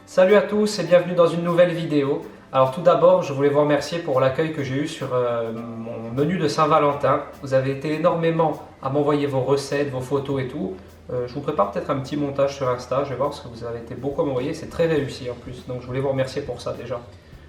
Salut à tous et bienvenue dans une nouvelle vidéo. Alors tout d'abord, je voulais vous remercier pour l'accueil que j'ai eu sur mon menu de Saint-Valentin. Vous avez été énormément à m'envoyer vos recettes, vos photos et tout. Je vous prépare peut-être un petit montage sur Insta, je vais voir parce que vous avez été beaucoup à m'envoyer, c'est très réussi en plus. Donc je voulais vous remercier pour ça déjà.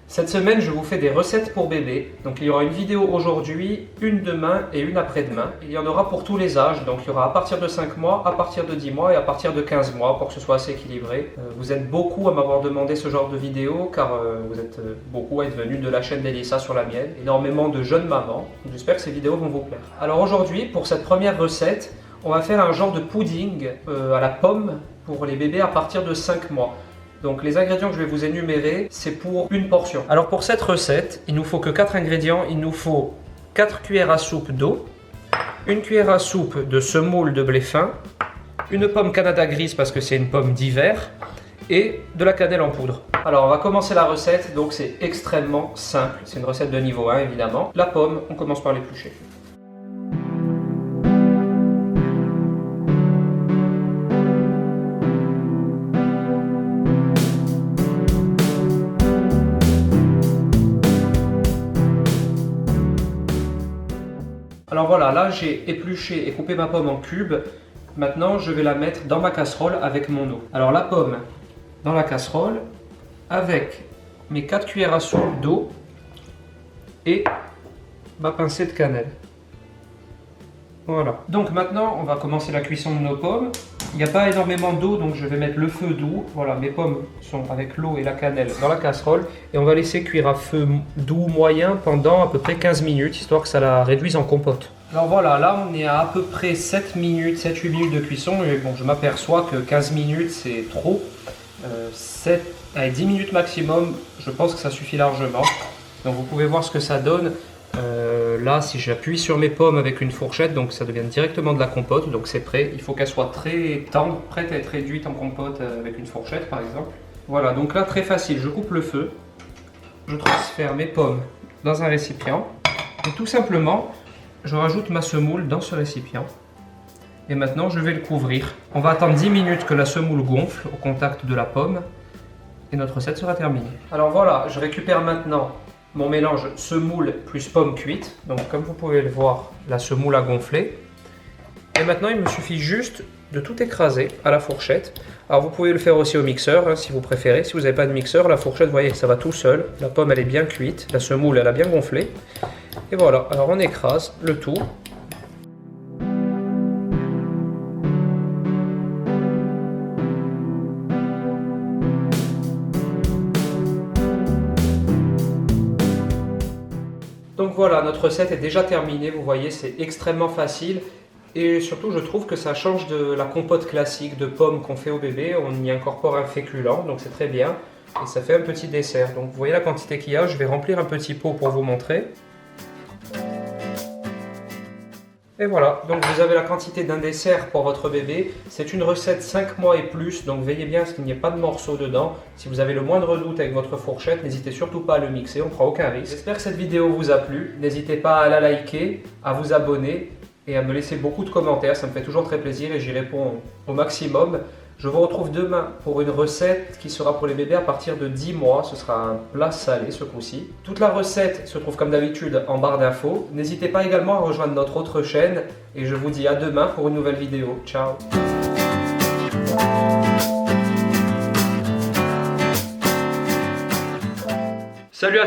Cette semaine, je vous fais des recettes pour bébé. Donc il y aura une vidéo aujourd'hui, une demain et une après-demain. Il y en aura pour tous les âges. Donc il y aura à partir de 5 mois, à partir de 10 mois et à partir de 15 mois pour que ce soit assez équilibré. Vous êtes beaucoup à m'avoir demandé ce genre de vidéo car vous êtes beaucoup à être venus de la chaîne d'Elissa sur la mienne. Énormément de jeunes mamans. J'espère que ces vidéos vont vous plaire. Alors aujourd'hui, pour cette première recette, on va faire un genre de pudding à la pomme pour les bébés à partir de 5 mois. Donc les ingrédients que je vais vous énumérer, c'est pour une portion. Alors pour cette recette, il nous faut que 4 ingrédients. Il nous faut 4 cuillères à soupe d'eau, une cuillère à soupe de semoule de blé fin, une pomme Canada grise parce que c'est une pomme d'hiver et de la cannelle en poudre. Alors on va commencer la recette, donc c'est extrêmement simple. C'est une recette de niveau 1 évidemment. La pomme, on commence par l'éplucher. Alors voilà, là j'ai épluché et coupé ma pomme en cubes. Maintenant je vais la mettre dans ma casserole avec mon eau. Alors la pomme dans la casserole avec mes 4 cuillères à soupe d'eau et ma pincée de cannelle. Voilà. Donc maintenant on va commencer la cuisson de nos pommes. Il n'y a pas énormément d'eau donc je vais mettre le feu doux. Voilà, mes pommes sont avec l'eau et la cannelle dans la casserole. Et on va laisser cuire à feu doux moyen pendant à peu près 15 minutes histoire que ça la réduise en compote. Alors voilà, là on est à peu près 7 minutes, 7-8 minutes de cuisson. Et bon, je m'aperçois que 15 minutes c'est trop. 10 minutes maximum, je pense que ça suffit largement. Donc vous pouvez voir ce que ça donne. Là, si j'appuie sur mes pommes avec une fourchette, donc ça devient directement de la compote, donc c'est prêt. Il faut qu'elle soit très tendre, prête à être réduite en compote avec une fourchette par exemple. Voilà, donc là très facile, je coupe le feu, je transfère mes pommes dans un récipient et tout simplement, je rajoute ma semoule dans ce récipient. Et maintenant, je vais le couvrir. On va attendre 10 minutes que la semoule gonfle au contact de la pomme et notre recette sera terminée. Alors voilà, je récupère maintenant mon mélange semoule plus pomme cuite. Donc comme vous pouvez le voir, la semoule a gonflé. Et maintenant il me suffit juste de tout écraser à la fourchette. Alors vous pouvez le faire aussi au mixeur hein, si vous préférez. Si vous n'avez pas de mixeur, la fourchette, vous voyez, ça va tout seul. La pomme elle est bien cuite, la semoule elle a bien gonflé. Et voilà, alors on écrase le tout. Donc voilà, notre recette est déjà terminée, vous voyez, c'est extrêmement facile et surtout je trouve que ça change de la compote classique de pommes qu'on fait au bébé, on y incorpore un féculent, donc c'est très bien et ça fait un petit dessert. Donc vous voyez la quantité qu'il y a, je vais remplir un petit pot pour vous montrer. Et voilà, donc vous avez la quantité d'un dessert pour votre bébé. C'est une recette 5 mois et plus, donc veillez bien à ce qu'il n'y ait pas de morceaux dedans. Si vous avez le moindre doute avec votre fourchette, n'hésitez surtout pas à le mixer, on ne prend aucun risque. J'espère que cette vidéo vous a plu. N'hésitez pas à la liker, à vous abonner et à me laisser beaucoup de commentaires. Ça me fait toujours très plaisir et j'y réponds au maximum. Je vous retrouve demain pour une recette qui sera pour les bébés à partir de 10 mois. Ce sera un plat salé ce coup-ci. Toute la recette se trouve comme d'habitude en barre d'infos. N'hésitez pas également à rejoindre notre autre chaîne. Et je vous dis à demain pour une nouvelle vidéo. Ciao! Salut à